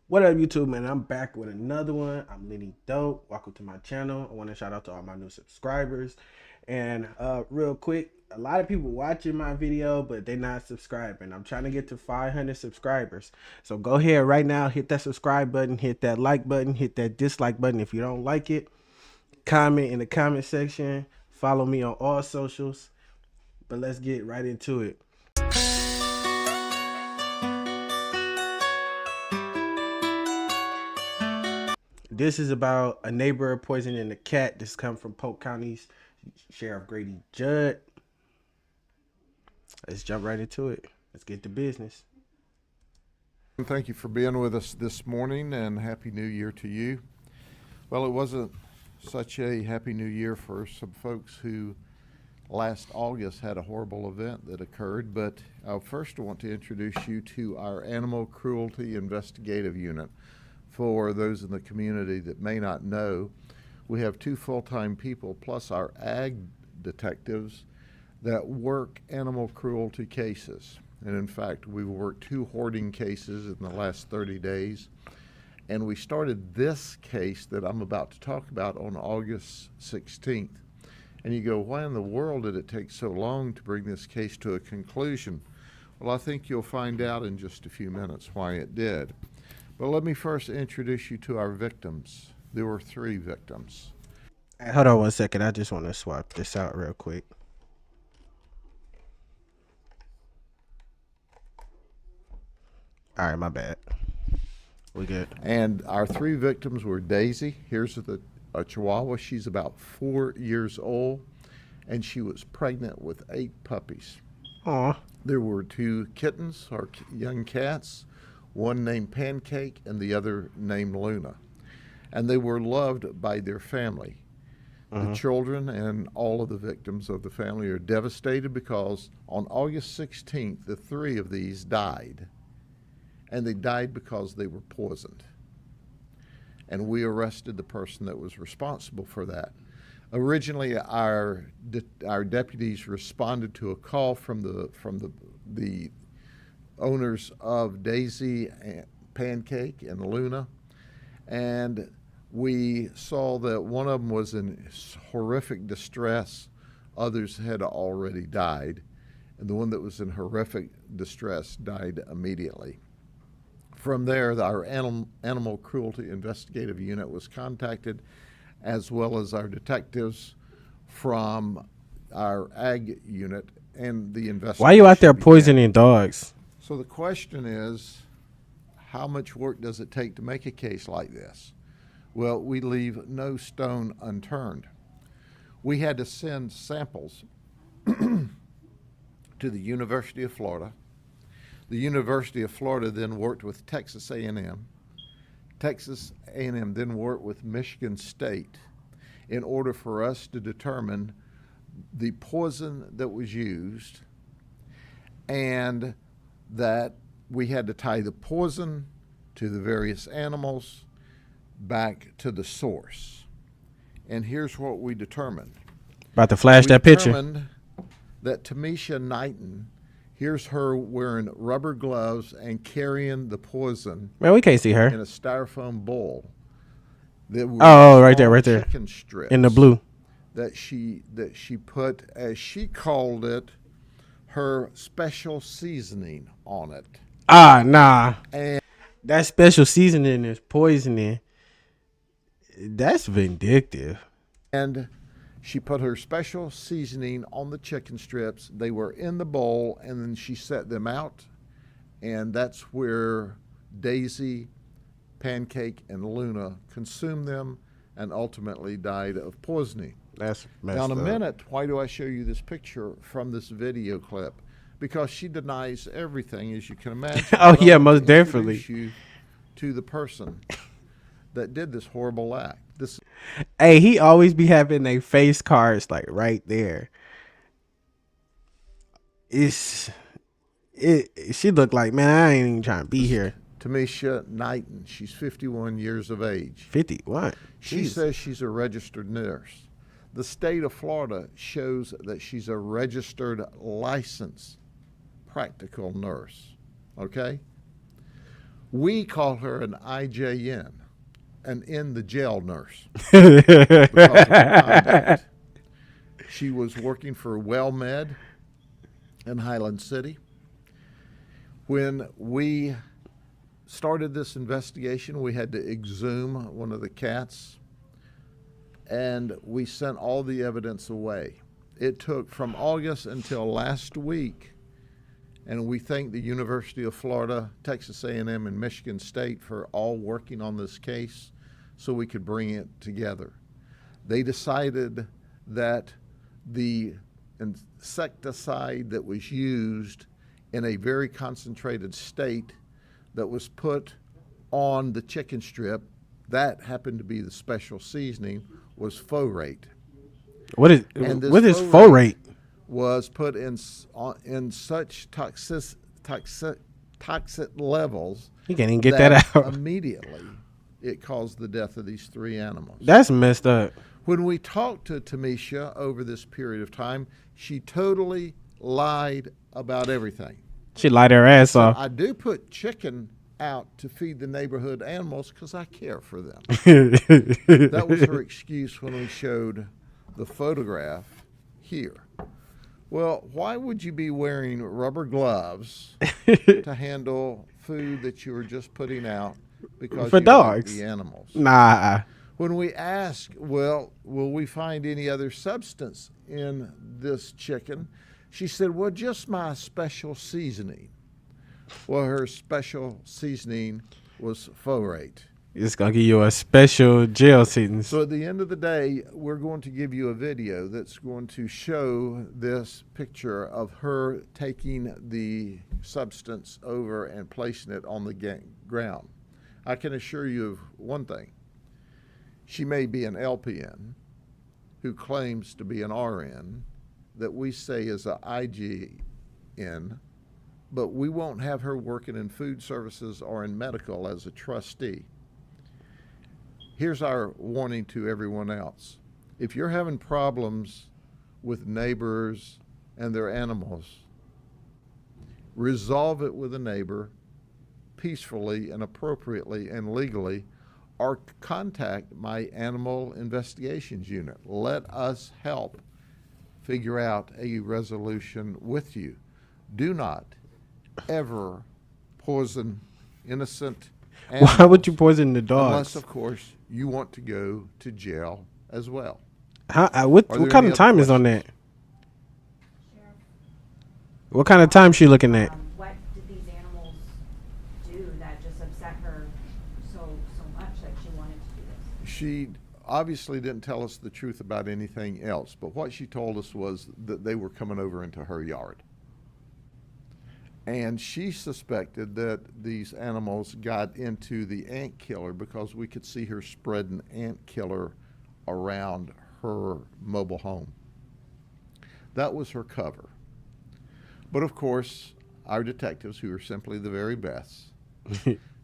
What up, YouTube, man? I'm back with another one. I'm Lennydxpe. Welcome to my channel. I want to shout out to all my new subscribers. And real quick, a lot of people watching my video, but they're not subscribing. I'm trying to get to 500 subscribers. So go ahead right now, hit that subscribe button, hit that like button, hit that dislike button. If you don't like it, comment in the comment section. Follow me on all socials. But let's get right into it. This is about a neighbor poisoning a cat. This comes from Polk County's Sheriff Grady Judd. Let's jump right into it. Let's get to business. Thank you for being with us this morning, and Happy New Year to you. Well, it wasn't such a Happy New Year for some folks who last August had a horrible event that occurred, but I first want to introduce you to our Animal Cruelty Investigative Unit. For those in the community that may not know, we have 2 full-time people plus our ag detectives that work animal cruelty cases. And in fact, we've worked 2 hoarding cases in the last 30 days. And we started this case that I'm about to talk about on August 16th. And you go, why in the world did it take so long to bring this case to a conclusion? Well, I think you'll find out in just a few minutes why it did. But let me first introduce you to our victims. There were 3 victims. Hold on one second. I just want to swap this out real quick. All right, my bad. We good. And our 3 victims were Daisy. Here's a Chihuahua. She's about 4 years old, and she was pregnant with 8 puppies. Aw. There were 2 kittens, or young cats, one named Pancake and the other named Luna. And they were loved by their family. The children and all of the victims of the family are devastated because on August 16th, the 3 of these died. And they died because they were poisoned. And we arrested the person that was responsible for that. Originally, our deputies responded to a call from the owners of Daisy, and Pancake, and Luna, and we saw that one of them was in horrific distress. Others had already died, and the one that was in horrific distress died immediately. From there, our Animal Cruelty Investigative Unit was contacted, as well as our detectives from our Ag Unit and the investigation. Why are you out there poisoning dogs? So the question is, how much work does it take to make a case like this? Well, we leave no stone unturned. We had to send samples to the University of Florida. The University of Florida then worked with Texas A&M. Texas A&M then worked with Michigan State in order for us to determine the poison that was used, and that we had to tie the poison to the various animals back to the source. And here's what we determined. About to flash that picture. We determined that Tamisha Knighton, here's her wearing rubber gloves and carrying the poison. Man, we can't see her. In a styrofoam bowl. Oh, right there, right there. Chicken strips in the blue. That she put, as she called it, her special seasoning on it. Ah, nah. And that special seasoning is poisoning. That's vindictive. And she put her special seasoning on the chicken strips. They were in the bowl, and then she set them out. And that's where Daisy, Pancake, and Luna consumed them and ultimately died of poisoning. That's messed Now, in a up. minute, why do I show you this picture from this video clip? Because she denies everything, as you can imagine. Oh, But I yeah, want most to definitely. introduce you to the person that did this horrible act. Hey, he always be having they face cards like right there. She looked like, man, I ain't even trying to be here. Tamisha Knighton. She's 51 years of age. 50, what? She says she's a registered nurse. The state of Florida shows that she's a registered, licensed practical nurse. Okay? We call her an IJN, an in the jail nurse, because of her conduct. She was working for WellMed in Highland City. When we started this investigation, we had to exhume one of the cats, and we sent all the evidence away. It took from August until last week, and we thank the University of Florida, Texas A&M, and Michigan State for all working on this case so we could bring it together. They decided that the insecticide that was used in a very concentrated state that was put on the chicken strip, that happened to be the special seasoning, was folate. What is folate? Was put in such toxic levels. You can't even get that out. Immediately, it caused the death of these 3 animals. That's messed up. When we talked to Tamisha over this period of time, she totally lied about everything. She lied her ass off. I do put chicken out to feed the neighborhood animals because I care for them. That was her excuse when we showed the photograph here. Well, why would you be wearing rubber gloves to handle food that you were just putting out because for you dogs? Like the animals. Nah. When we asked, well, will we find any other substance in this chicken? She said, well, just my special seasoning. Well, her special seasoning was folate. It's going to give you a special jail sentence. So at the end of the day, we're going to give you a video that's going to show this picture of her taking the substance over and placing it on the ground. I can assure you of one thing. She may be an LPN who claims to be an RN that we say is an IGN, but we won't have her working in food services or in medical as a trustee. Here's our warning to everyone else. If you're having problems with neighbors and their animals, resolve it with a neighbor peacefully and appropriately and legally, or contact my animal investigations unit. Let us help figure out a resolution with you. Do not ever poison innocent animals. Why would you poison the dogs? Unless, of course, you want to go to jail as well. What kind of time is on that? What kind of time she looking at? What did these animals do that just upset her so much that she wanted to do this? She obviously didn't tell us the truth about anything else, but what she told us was that they were coming over into her yard. And she suspected that these animals got into the ant killer because we could see her spreading ant killer around her mobile home. That was her cover. But of course, our detectives, who are simply the very best,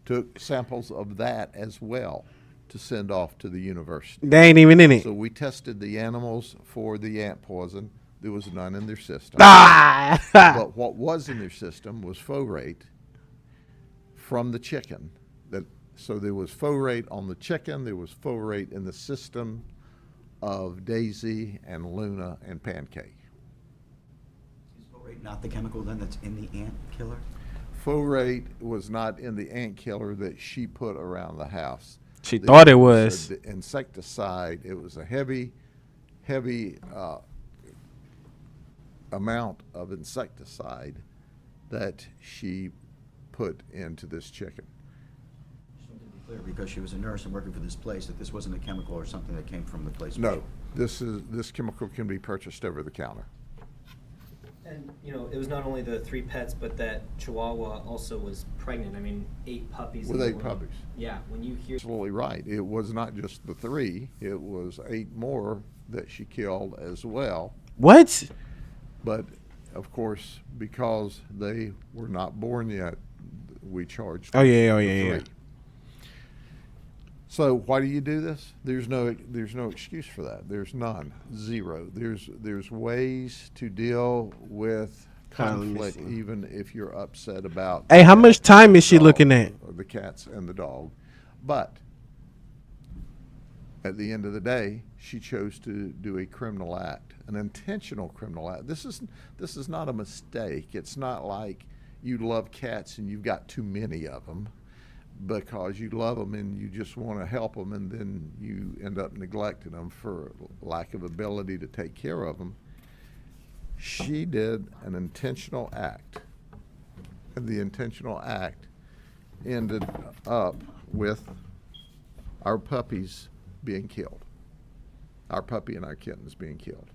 took samples of that as well to send off to the university. They ain't even in it. So we tested the animals for the ant poison. There was none in their system. But what was in their system was folate from the chicken. So there was folate on the chicken. There was folate in the system of Daisy and Luna and Pancake. Is folate not the chemical then that's in the ant killer? Folate was not in the ant killer that she put around the house. She thought it was. The insecticide. It was a heavy amount of insecticide that she put into this chicken. Just wanted to be clear, because she was a nurse and working for this place, that this wasn't a chemical or something that came from the place. No, this chemical can be purchased over the counter. And, it was not only the 3 pets, but that Chihuahua also was pregnant. I mean, 8 puppies. With 8 puppies. Yeah, when you hear... Absolutely right. It was not just the 3. It was 8 more that she killed as well. What? But, of course, because they were not born yet, we charged Oh, yeah. 3. So why do you do this? There's no excuse for that. There's none. Zero. There's ways to deal with conflict, see. even if you're upset about. Hey, the how much cat, time is she dog, looking at? or the cats and the dog. But at the end of the day, she chose to do a criminal act, an intentional criminal act. This is not a mistake. It's not like you love cats and you've got too many of them because you love them and you just want to help them, and then you end up neglecting them for lack of ability to take care of them. She did an intentional act, and the intentional act ended up with our puppies being killed, our puppy and our kittens being killed.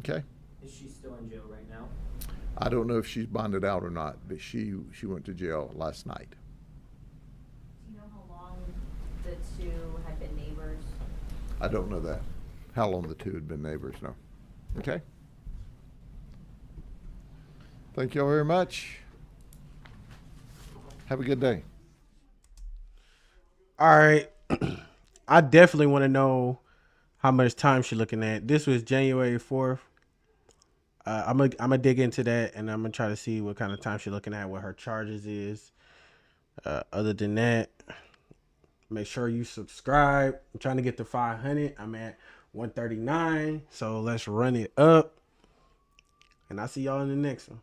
Okay? Is she still in jail right now? I don't know if she's bonded out or not, but she went to jail last night. Do you know how long the two had been neighbors? I don't know that. How long the two had been neighbors, no. Okay? Thank you all very much. Have a good day. All right. I definitely want to know how much time she's looking at. This was January 4th. I'm gonna dig into that, and I'm gonna try to see what kind of time she's looking at, what her charges is. Other than that, make sure you subscribe. I'm trying to get to 500. I'm at 139, so let's run it up. And I'll see y'all in the next one.